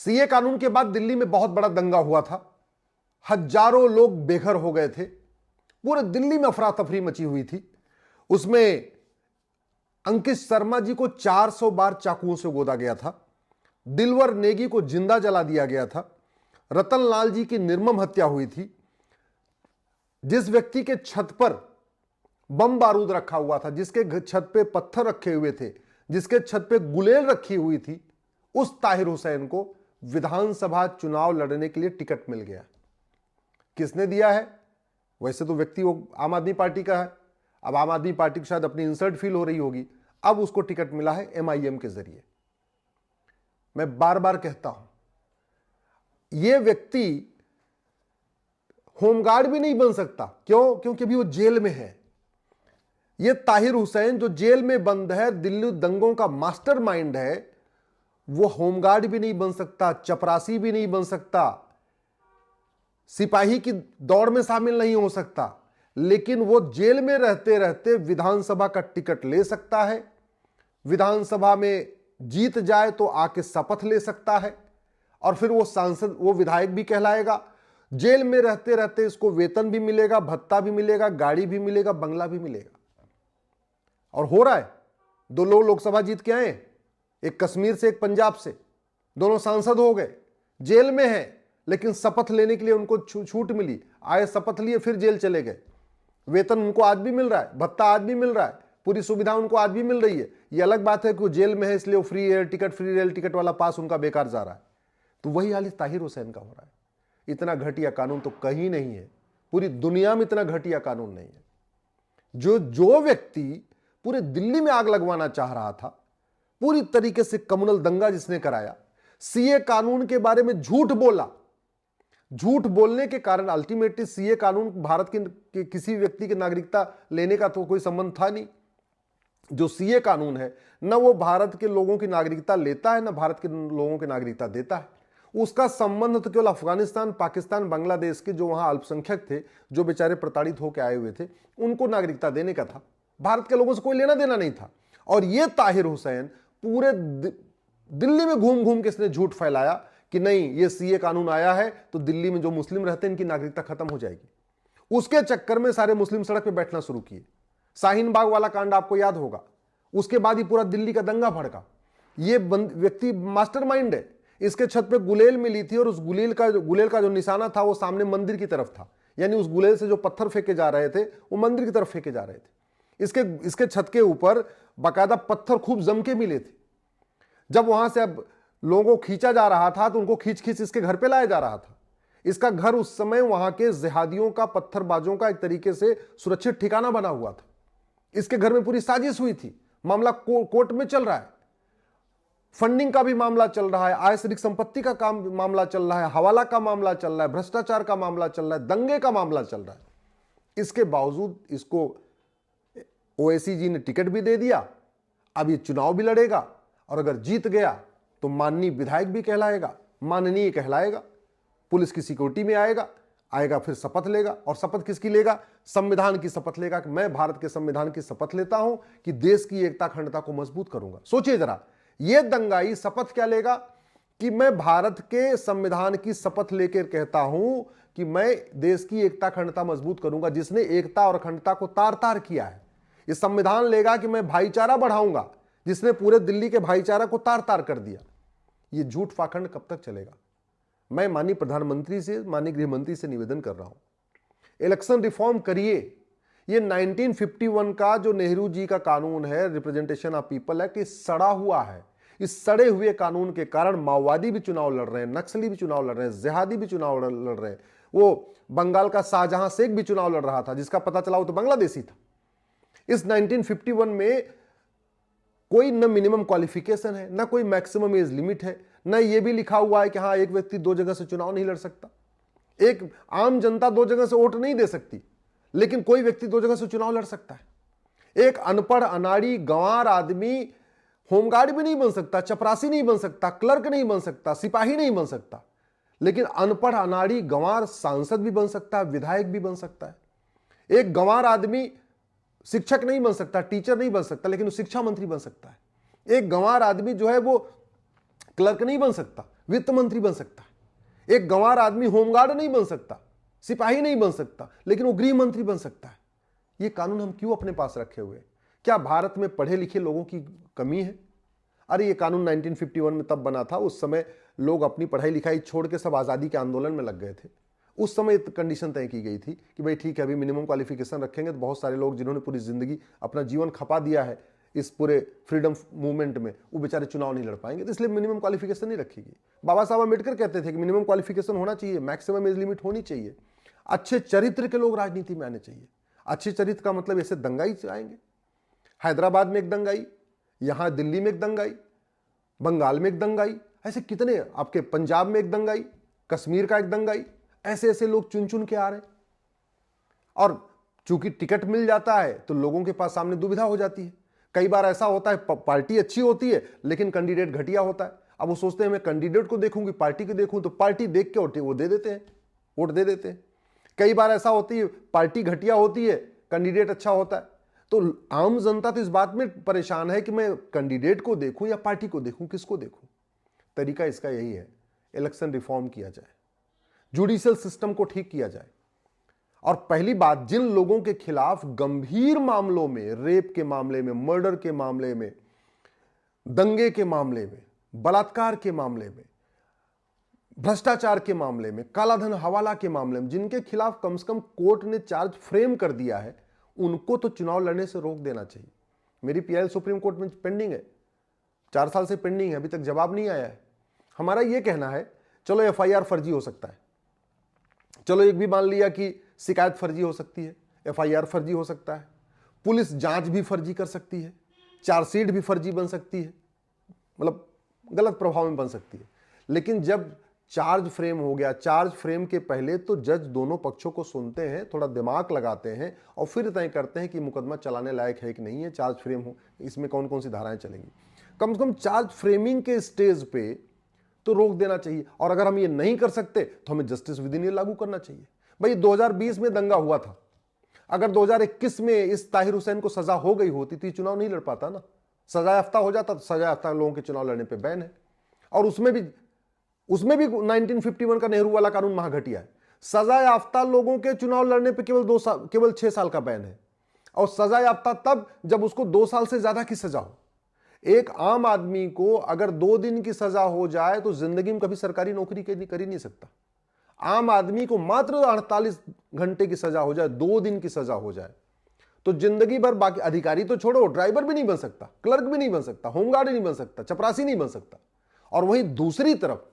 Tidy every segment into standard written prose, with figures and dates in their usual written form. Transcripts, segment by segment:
CA कानून के बाद दिल्ली में बहुत बड़ा दंगा हुआ था, हजारों लोग बेघर हो गए थे, पूरे दिल्ली में अफरा तफरी मची हुई थी। उसमें अंकित शर्मा जी को 400 बार चाकुओं से गोदा गया था, दिलवर नेगी को जिंदा जला दिया गया था, रतन लाल जी की निर्मम हत्या हुई थी। जिस व्यक्ति के छत पर बम बारूद रखा हुआ था, जिसके छत पे पत्थर रखे हुए थे, जिसके छत पे गुलेल रखी हुई थी, उस ताहिर हुसैन को विधानसभा चुनाव लड़ने के लिए टिकट मिल गया। किसने दिया है? वैसे तो व्यक्ति वो आम आदमी पार्टी का है, अब आम आदमी पार्टी को शायद अपनी इंसल्ट फील हो रही होगी, अब उसको टिकट मिला है एमआईएम के जरिए। मैं बार बार कहता हूं, यह व्यक्ति होमगार्ड भी नहीं बन सकता। क्यों? क्योंकि अभी वो जेल में है। यह ताहिर हुसैन जो जेल में बंद है, दिल्ली दंगों का मास्टरमाइंड है, वो होमगार्ड भी नहीं बन सकता, चपरासी भी नहीं बन सकता, सिपाही की दौड़ में शामिल नहीं हो सकता, लेकिन वो जेल में रहते रहते विधानसभा का टिकट ले सकता है। विधानसभा में जीत जाए तो आके शपथ ले सकता है और फिर वो सांसद, वो विधायक भी कहलाएगा। जेल में रहते रहते इसको वेतन भी मिलेगा, भत्ता भी मिलेगा, गाड़ी भी मिलेगा, बंगला भी मिलेगा। और हो रहा है। दो लोग लोकसभा जीत के आए, एक कश्मीर से एक पंजाब से, दोनों सांसद हो गए, जेल में हैं, लेकिन शपथ लेने के लिए उनको छूट मिली, आए शपथ लिए, फिर जेल चले गए। वेतन उनको आज भी मिल रहा है, भत्ता आज भी मिल रहा है, पूरी सुविधा उनको आज भी मिल रही है। ये अलग बात है कि वो जेल में है इसलिए वो फ्री रेल टिकट वाला पास उनका बेकार जा रहा है। तो वही हाल ताहिर हुसैन का हो रहा है। इतना घटिया कानून तो कहीं नहीं है, पूरी दुनिया में इतना घटिया कानून नहीं है। जो व्यक्ति पूरे दिल्ली में आग लगवाना चाह रहा था, पूरी तरीके से कम्युनल दंगा जिसने कराया, सीए कानून के बारे में झूठ बोला, झूठ बोलने के कारण अल्टीमेटली सीए कानून भारत के किसी व्यक्ति की नागरिकता लेने का तो कोई संबंध था नहीं। जो सीए कानून है, न वो भारत के लोगों की नागरिकता लेता है, न भारत के लोगों की नागरिकता देता है। उसका संबंध तो केवल अफगानिस्तान, पाकिस्तान, बांग्लादेश के जो वहां अल्पसंख्यक थे, जो बेचारे प्रताड़ित होकर आए हुए थे, उनको नागरिकता देने का था। भारत के लोगों से कोई लेना देना नहीं था। और यह ताहिर हुसैन पूरे दिल्ली में घूम घूम के इसने झूठ फैलाया कि नहीं, ये सीए कानून आया है तो दिल्ली में जो मुस्लिम रहते हैं इनकी नागरिकता खत्म हो जाएगी। उसके चक्कर में सारे मुस्लिम सड़क पे बैठना शुरू किए। शाहीन बाग वाला कांड आपको याद होगा, उसके बाद ही पूरा दिल्ली का दंगा भड़का। ये व्यक्ति मास्टरमाइंड है। इसके छत पे गुलेल मिली थी और उस गुलेल का जो निशाना था वो सामने मंदिर की तरफ था, यानी उस गुलेल से जो पत्थर फेंके जा रहे थे वो मंदिर की तरफ फेंके जा रहे थे। इसके छत के ऊपर बाकायदा पत्थर खूब जम के मिले थे। जब वहां से अब लोगों को खींचा जा रहा था तो उनको खींच खींच इसके घर पे लाया जा रहा था। इसका घर उस समय वहां के जिहादियों का, पत्थरबाजों का एक तरीके से सुरक्षित ठिकाना बना हुआ था। इसके घर में पूरी साजिश हुई थी। मामला कोर्ट में चल रहा है, फंडिंग का भी मामला चल रहा है, आयसरिक संपत्ति का काम मामला चल रहा है, हवाला का मामला चल रहा है, भ्रष्टाचार का मामला चल रहा है, दंगे का मामला चल रहा है। इसके बावजूद इसको ओवैसी जी ने टिकट भी दे दिया। अब ये चुनाव भी लड़ेगा और अगर जीत गया तो माननीय विधायक भी कहलाएगा, माननीय कहलाएगा, पुलिस की सिक्योरिटी में आएगा, फिर शपथ लेगा। और शपथ किसकी लेगा? संविधान की शपथ लेगा कि मैं भारत के संविधान की शपथ लेता हूं कि देश की एकता अखंडता को मजबूत करूंगा। सोचिए जरा, यह दंगाई शपथ क्या लेगा कि मैं भारत के संविधान की शपथ लेकर कहता हूं कि मैं देश की एकता अखंडता मजबूत करूंगा, जिसने एकता और अखंडता को तार तार किया है। यह संविधान लेगा कि मैं भाईचारा बढ़ाऊंगा, जिसने पूरे दिल्ली के भाईचारा को तार तार कर दिया। यह झूठ पाखंड कब तक चलेगा? मैं माननीय प्रधानमंत्री से, माननीय गृह मंत्री से निवेदन कर रहा हूं, इलेक्शन रिफॉर्म करिए। ये 1951 का जो नेहरू जी का कानून है, रिप्रेजेंटेशन ऑफ पीपल एक्ट, ये सड़ा हुआ है। इस सड़े हुए कानून के कारण माओवादी भी चुनाव लड़ रहे हैं, नक्सली भी चुनाव लड़ रहे हैं, जिहादी भी चुनाव लड़ रहे हैं। वो बंगाल का शाहजहां शेख भी चुनाव लड़ रहा था, जिसका पता चला वो तो बांग्लादेशी था। इस 1951 में कोई न मिनिमम क्वालिफिकेशन है, ना कोई मैक्सिमम एज लिमिट है, ना ये भी लिखा हुआ है कि हाँ एक व्यक्ति 2 जगह से चुनाव नहीं लड़ सकता। एक आम जनता 2 जगह से वोट नहीं दे सकती, लेकिन कोई व्यक्ति 2 जगह से चुनाव लड़ सकता है। एक अनपढ़, अनाड़ी, गंवार आदमी होमगार्ड भी नहीं बन सकता, चपरासी नहीं बन सकता, क्लर्क नहीं बन सकता, सिपाही नहीं बन सकता, लेकिन अनपढ़, अनाड़ी, गंवार सांसद भी बन सकता है, विधायक भी बन सकता है। एक गंवार आदमी शिक्षक नहीं बन सकता, टीचर नहीं बन सकता, लेकिन वो शिक्षा मंत्री बन सकता है। एक गंवार आदमी जो है वो क्लर्क नहीं बन सकता, वित्त मंत्री बन सकता है। एक गंवार आदमी होमगार्ड नहीं बन सकता, सिपाही नहीं बन सकता, लेकिन वो गृह मंत्री बन सकता है। ये कानून हम क्यों अपने पास रखे हुए? क्या भारत में पढ़े लिखे लोगों की कमी है? अरे ये कानून 1951 में तब बना था, उस समय लोग अपनी पढ़ाई लिखाई छोड़ के सब आज़ादी के आंदोलन में लग गए थे। उस समय कंडीशन तय की गई थी कि भाई ठीक है, अभी मिनिमम क्वालिफिकेशन रखेंगे तो बहुत सारे लोग जिन्होंने पूरी जिंदगी अपना जीवन खपा दिया है इस पूरे फ्रीडम मूवमेंट में, वो बेचारे चुनाव नहीं लड़ पाएंगे, तो इसलिए मिनिमम क्वालिफिकेशन नहीं रखेगी। बाबा साहब अम्बेडकर कहते थे कि मिनिमम क्वालिफिकेशन होना चाहिए, मैक्सिमम एज लिमिट होनी चाहिए, अच्छे चरित्र के लोग राजनीति में आने चाहिए। अच्छे चरित्र का मतलब ऐसे दंगाई आएंगे, हैदराबाद में एक दंगाई, यहां दिल्ली में एक दंगाई, बंगाल में एक दंगाई, ऐसे कितने, आपके पंजाब में एक दंगाई, कश्मीर का एक दंगाई, ऐसे ऐसे लोग चुन चुन के आ रहे हैं। और चूंकि टिकट मिल जाता है तो लोगों के पास सामने दुविधा हो जाती है। कई बार ऐसा होता है पार्टी अच्छी होती है लेकिन कैंडिडेट घटिया होता है। अब वो सोचते हैं मैं कैंडिडेट को देखूंगी, पार्टी को देखूं, तो पार्टी देख के वो दे देते हैं, वोट दे देते हैं। कई बार ऐसा होती है पार्टी घटिया होती है, कैंडिडेट अच्छा होता है, तो आम जनता तो इस बात में परेशान है कि मैं कैंडिडेट को देखूं या पार्टी को देखूं, किसको देखूं। तरीका इसका यही है, इलेक्शन रिफॉर्म किया जाए, जुडिशियल सिस्टम को ठीक किया जाए। और पहली बात, जिन लोगों के खिलाफ गंभीर मामलों में, रेप के मामले में, मर्डर के मामले में, दंगे के मामले में, बलात्कार के मामले में, भ्रष्टाचार के मामले में, कालाधन हवाला के मामले में, जिनके खिलाफ कम से कम कोर्ट ने चार्ज फ्रेम कर दिया है, उनको तो चुनाव लड़ने से रोक देना चाहिए। मेरी पीआईएल सुप्रीम कोर्ट में पेंडिंग है, 4 साल से पेंडिंग है, अभी तक जवाब नहीं आया है। हमारा यह कहना है चलो एफआईआर फर्जी हो सकता है, चलो एक भी मान लिया कि शिकायत फर्जी हो सकती है, एफआईआर फर्जी हो सकता है, पुलिस जांच भी फर्जी कर सकती है, चार्जशीट भी फर्जी बन सकती है, मतलब गलत प्रभाव में बन सकती है। लेकिन जब चार्ज फ्रेम हो गया, चार्ज फ्रेम के पहले तो जज दोनों पक्षों को सुनते हैं, थोड़ा दिमाग लगाते हैं और फिर तय करते हैं कि मुकदमा चलाने लायक है कि नहीं है, चार्ज फ्रेम हो, इसमें कौन कौन सी धाराएं चलेंगी। कम से कम चार्ज फ्रेमिंग के स्टेज पे तो रोक देना चाहिए। और अगर हम ये नहीं कर सकते तो हमें जस्टिस विद इन ये लागू करना चाहिए। भाई 2020 में दंगा हुआ था, अगर 2021 में इस ताहिर हुसैन को सजा हो गई होती तो चुनाव नहीं लड़ पाता ना, सजा याफ्ता हो जाता, तो सजा याफ्ता लोगों के चुनाव लड़ने पे बैन है। और उसमें भी 1951 का नेहरू वाला कानून महाघटिया है। सजा याफ्ता लोगों के चुनाव लड़ने पे केवल 6 साल का बैन है, और सजा याफ्ता तब जब उसको 2 साल से ज्यादा की सजा हो। एक आम आदमी को अगर 2 दिन की सजा हो जाए तो जिंदगी में कभी सरकारी नौकरी कर ही नहीं सकता। आम आदमी को मात्र 48 घंटे की सजा हो जाए, 2 दिन की सजा हो जाए, तो जिंदगी भर, बाकी अधिकारी तो छोड़ो, ड्राइवर भी नहीं बन सकता, क्लर्क भी नहीं बन सकता, होमगार्ड नहीं बन सकता, चपरासी नहीं बन सकता। और वहीं दूसरी तरफ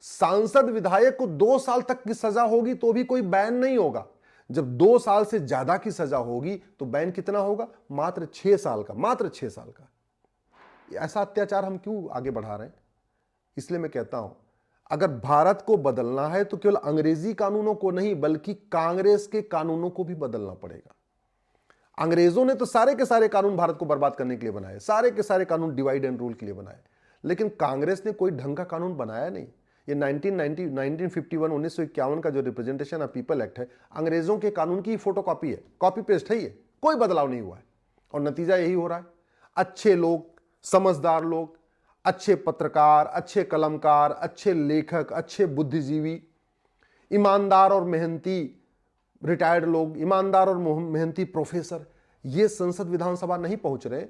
सांसद विधायक को 2 साल तक की सजा होगी तो भी कोई बैन नहीं होगा। जब 2 साल से ज्यादा की सजा होगी तो बैन कितना होगा? मात्र 6 साल का, मात्र 6 साल का। ऐसा अत्याचार हम क्यों आगे बढ़ा रहे हैं? इसलिए मैं कहता हूं, अगर भारत को बदलना है तो केवल अंग्रेजी कानूनों को नहीं बल्कि कांग्रेस के कानूनों को भी बदलना पड़ेगा। अंग्रेजों ने तो सारे के सारे कानून भारत को बर्बाद करने के लिए बनाए, सारे के सारे कानून डिवाइड एंड रूल के लिए बनाए, लेकिन कांग्रेस ने कोई ढंग का कानून बनाया नहीं। ये 1951 का जो रिप्रेजेंटेशन ऑफ पीपल एक्ट है, अंग्रेजों के कानून की फोटोकॉपी है, कॉपी पेस्ट है, ये कोई बदलाव नहीं हुआ है। और नतीजा यही हो रहा है, अच्छे लोग, समझदार लोग, अच्छे पत्रकार, अच्छे कलमकार, अच्छे लेखक, अच्छे बुद्धिजीवी, ईमानदार और मेहनती रिटायर्ड लोग, ईमानदार और मेहनती प्रोफेसर, ये संसद विधानसभा नहीं पहुंच रहे,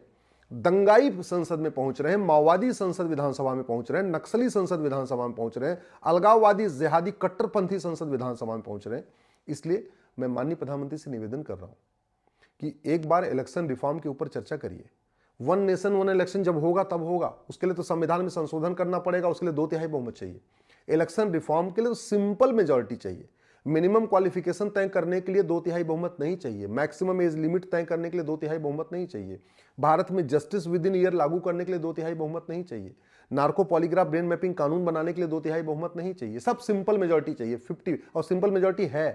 दंगाई संसद में पहुंच रहे हैं, माओवादी संसद विधानसभा में पहुंच रहे हैं, नक्सली संसद विधानसभा में पहुंच रहे हैं, अलगाववादी जिहादी कट्टरपंथी संसद विधानसभा में पहुंच रहे हैं। इसलिए मैं माननीय प्रधानमंत्री से निवेदन कर रहा हूं कि एक बार इलेक्शन रिफॉर्म के ऊपर चर्चा करिए। 1 नेशन 1 इलेक्शन जब होगा तब होगा, उसके लिए तो संविधान में संशोधन करना पड़ेगा, उसके लिए 2/3 बहुमत चाहिए। इलेक्शन रिफॉर्म के लिए तो सिंपल मेजॉरिटी चाहिए। मिनिमम क्वालिफिकेशन तय करने के लिए 2/3 बहुमत नहीं चाहिए, मैक्सिमम एज लिमिट तय करने के लिए 2/3 बहुमत नहीं चाहिए, भारत में जस्टिस विद इन ईयर लागू करने के लिए 2/3 बहुमत नहीं चाहिए, नार्को पॉलीग्राफ ब्रेन मैपिंग कानून बनाने के लिए 2/3 बहुमत नहीं चाहिए, सब सिंपल मेजॉरिटी चाहिए 50, और सिंपल मेजॉरिटी है।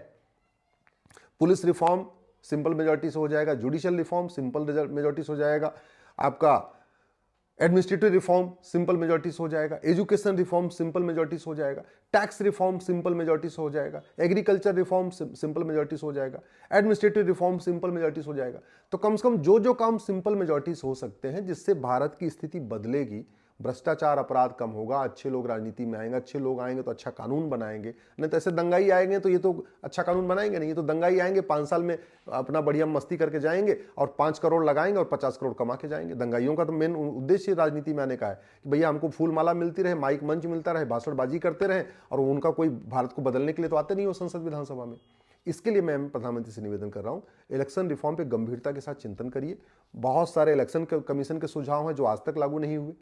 पुलिस रिफॉर्म सिंपल मेजॉरिटी से हो जाएगा, जुडिशियल रिफॉर्म सिंपल मेजॉरिटी से हो जाएगा, आपका एडमिनिस्ट्रेटिव रिफॉर्म सिंपल मेजॉरिटी से हो जाएगा, एजुकेशन रिफॉर्म सिंपल मेजॉरिटी से हो जाएगा, टैक्स रिफॉर्म सिंपल मेजॉरिटी से हो जाएगा, एग्रीकल्चर रिफॉर्म सिंपल मेजॉरिटी से हो जाएगा, एडमिनिस्ट्रेटिव रिफॉर्म सिंपल मेजॉरिटी से हो जाएगा। तो कम से कम जो जो काम सिंपल मेजॉरिटी से हो सकते हैं जिससे भारत की स्थिति बदलेगी, भ्रष्टाचार अपराध कम होगा, अच्छे लोग राजनीति में आएंगे, अच्छे लोग आएंगे तो अच्छा कानून बनाएंगे। नहीं तो ऐसे दंगाई आएंगे तो ये तो अच्छा कानून बनाएंगे नहीं, ये तो दंगाई आएंगे 5 साल में अपना बढ़िया मस्ती करके जाएंगे और 5 करोड़ लगाएंगे और 50 करोड़ कमा के जाएंगे। दंगाइयों का तो मेन उद्देश्य राजनीति में आने का है कि भैया हमको फूल माला मिलती रहे, माइक मंच मिलता रहे, भाषणबाजी करते रहे, और उनका कोई भारत को बदलने के लिए तो आते नहीं हो संसद विधानसभा में। इसके लिए मैं प्रधानमंत्री से निवेदन कर रहा हूं, इलेक्शन रिफॉर्म पे गंभीरता के साथ चिंतन करिए। बहुत सारे इलेक्शन कमीशन के सुझाव हैं जो आज तक लागू नहीं हुए।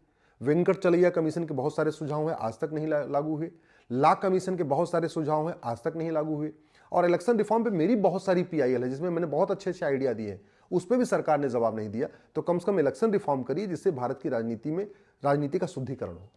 वेंकट चलैया कमीशन के बहुत सारे सुझाव हैं, आज तक नहीं लागू हुए। ला कमीशन के बहुत सारे सुझाव हैं, आज तक नहीं लागू हुए। और इलेक्शन रिफॉर्म पे मेरी बहुत सारी PIL है जिसमें मैंने बहुत अच्छे अच्छे आइडिया दिए हैं, उस पर भी सरकार ने जवाब नहीं दिया। तो कम से कम इलेक्शन रिफॉर्म करिए जिससे भारत की राजनीति का शुद्धिकरण हो।